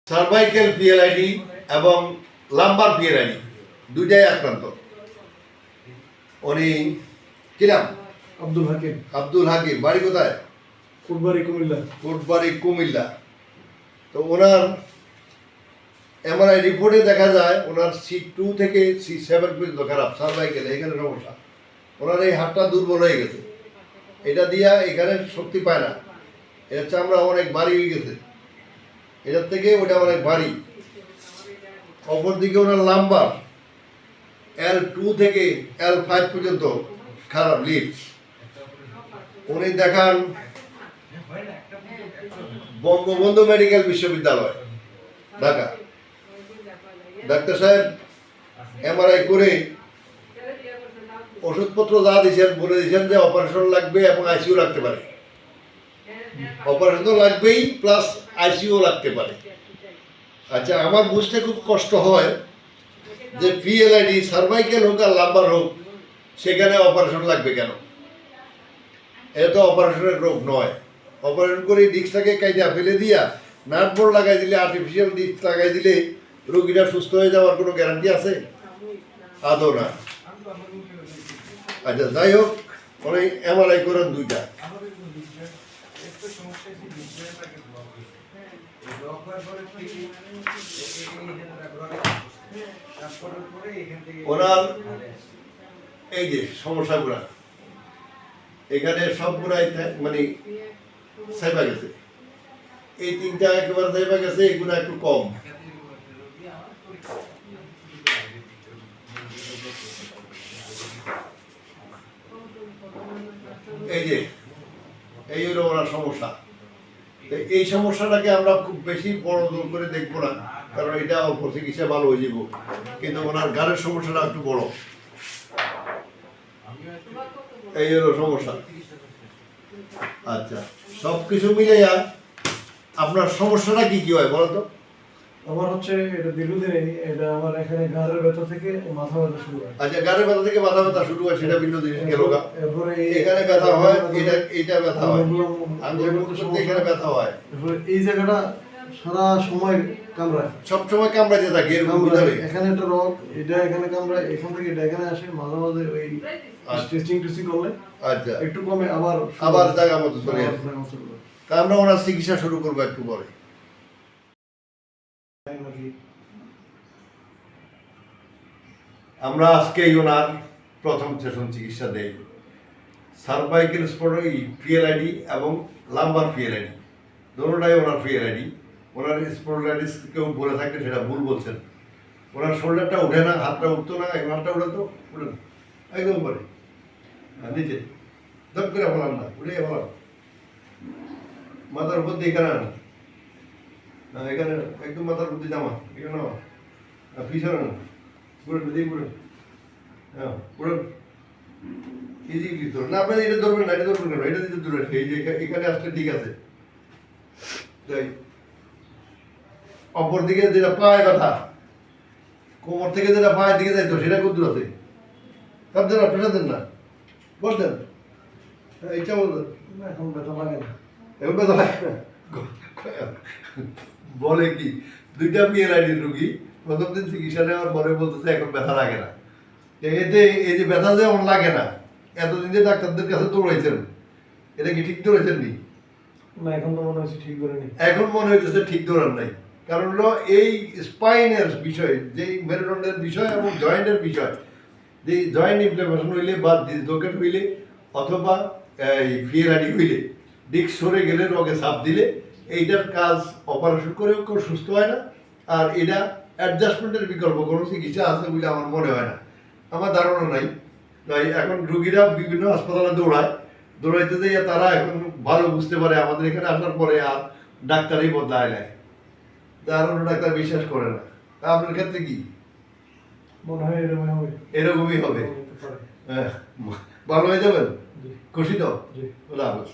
Cervical PLID এবং lumber PLID দুইটাই আক্রান্ত। উনি কি নাম? আব্দুল হাকিম। বাড়ি কোথায়? কোটবাড়ি কুমিল্লা। তো ওনার এমআরআই রিপোর্টে দেখা যায় ওনার C2 থেকে C7 পর্যন্ত খারাপ, সার্ভাইকেল এখানে সমস্যা। ওনার এই হাতটা দুর্বল হয়ে গেছে, এটা দিয়া এখানে শক্তি পায় না, এর চামড়া অনেক ভারী হয়ে গেছে, এটার থেকে ওটা অনেক ভারী। অপরদিকে ওনার লাম্বার L2 থেকে L5 পর্যন্ত খারাপ লিফট। উনি দেখান বঙ্গবন্ধু মেডিকেল বিশ্ববিদ্যালয় ঢাকা। ডাক্তার সাহেব এমআরআই করে ওষুধপত্র যা দিয়েছেন বলে দিয়েছেন যে অপারেশন লাগবে এবং আইসিইউ লাগতে পারে। অপারেশন তো লাগবেই, প্লাস আইসিইউ লাগতে পারে। আচ্ছা, আমার বুঝতে খুব কষ্ট হয় যে পিএলআইডি সার্ভাইকেল হোক আর লাম্বার হোক, সেখানে অপারেশন লাগবে কেন? এটা তো অপারেশনের রোগ নয়। অপারেশন করে ডিস্কটাকে কাইটা ফেলে দিয়া নাট বোর্ড লাগাই দিলে, আর্টিফিশিয়াল ডিস্ক লাগাই দিলে রোগীরা সুস্থ হয়ে যাওয়ার কোনো গ্যারান্টি আছে? আদৌ না। আচ্ছা, যাই হোক, অনেক এমআরআই করেন দুইটা। ওনার এই যে সমস্যাগুলা এখানে সবগুলাই মানে সাইবা গেছে, এই তিনটা একেবারে সাইবা গেছে, এগুলো একটু কম। এই যে এই হলো ওনার সমস্যা। এই সমস্যাটাকে আমরা খুব বেশি বড় জোর করে দেখবো না, কারণ এটা অল্প চিকিৎসা ভালো হয়ে যাব, কিন্তু ওনার গাড়ের সমস্যাটা একটু বড়। এই হলো সমস্যা। আচ্ছা, সবকিছু মিলাইয়া আপনার সমস্যাটা কি কি হয় বলতো? আমার হচ্ছে এটা দীর্ঘদিনই, এটা আমার এখানে ঘাড়ের ব্যথা থেকে মাথা ব্যথা শুরু হয়। আচ্ছা, ঘাড়ের ব্যথা থেকে মাথা ব্যথা শুরু হয়, সেটা ভিন্ন জিনিস গেল। এরপরে এখানে ব্যথা হয়, এটা ব্যথা হয়, এখানে ব্যথা হয়, এই জায়গাটা সারা সময় কামড়ায়, সব সময় কামড়াইতে থাকে এরকম ভিতরে। এখানে একটা রগ, এটা এখানে কামড়ায়, এখান থেকে এটা এখানে আসে, মাঝে মাঝে ওই স্ট্রেচিং করলে আচ্ছা একটু কমে, আবার জায়গা মতো চলে আসে। তা আমরা ওনার চিকিৎসা শুরু করবো একটু পরে। আমরা আজকে ওনার প্রথম সেশন চিকিৎসা দেই। সার্ভাইকেল পিএলআইডি এবং লাম্বার পিএলআইডি দুটোটাই ওনার পিএলআইডি। ওনার স্পন্ডাইটিস কেউ বলে থাকলে সেটা ভুল বলছেন। ওনার শোল্ডারটা উঠে না, হাতটা উঠতো না, হাতটা উঠে তো উঠে না, একদম পরে নিচে দপ করে ফেলান না, উঠে ফেলান, মাথার উপর দিয়ে এখানে আনা, এখানে একদম মাথার উপর দিয়ে নামা, এখানে নামা, পিছনে না, ঘুরেন দিয়ে ঘুরেন, হ্যাঁ ঘুরেন, ইজিলি ধরুন না। আপনার এটা ধরবেন না, এটা ধরবেন কেন? এটা দিতে ধরে এই যে এখানে আসলে ঠিক আছে। তাই অপর দিকে যেটা পায়ে ব্যথা, কোমর থেকে যেটা পায়ের দিকে যাইতো, সেটা কত দূর আছে? সব দেন, প্রেশার দেন না, বলতেন ইচ্ছা বলতেন। এখন ব্যথা লাগে না, এখন ব্যথা লাগে না। বলে কি, দুইটা পিএলআইডির রুগী প্রথম দিন চিকিৎসা নেওয়ার পরে বলতেছে এখন ব্যথা লাগে না। এতে এই যে ব্যথা যে আমার লাগে না, এতদিন যে ডাক্তারদের কাছে দৌড়াইছেন, এটা কি ঠিক দৌড়াইছেন নি? না, এখন তো মনে হচ্ছে ঠিক করে নি। এখন মনে হইতেছে ঠিক দৌড়ান নাই। কারণ হলো এই স্পাইনের বিষয়, যে মেরুদণ্ডের বিষয় এবং জয়েন্টের বিষয়, যে জয়েন্ট ইনফ্লামেশন হইলে বা ডিসলোকেট হইলে অথবা এই পিএলআইডি হইলে, ডিস্ক সরে গেলে, রগে চাপ দিলে, এইটার কাজ অপারেশন করেও কেউ সুস্থ হয় না। আর এটা অ্যাডজাস্টমেন্টের বিকল্প কোনো চিকিৎসা আছে বলে আমার মনে হয় না, আমার ধারণা নাই। তাই এখন রুগীরা বিভিন্ন হাসপাতালে দৌড়াইতে যাইয়া তারা এখন ভালো বুঝতে পারে আমাদের এখানে আসার পরে আর ডাক্তারই বদলায় নেয়, তার অন্য ডাক্তার বিশ্বাস করে না। তা আপনার ক্ষেত্রে কি মনে হয়? এরকমই হবে। হ্যাঁ, ভালো হয়ে যাবেন, খুশি তো? জি। আল্লাহ হাফেজ।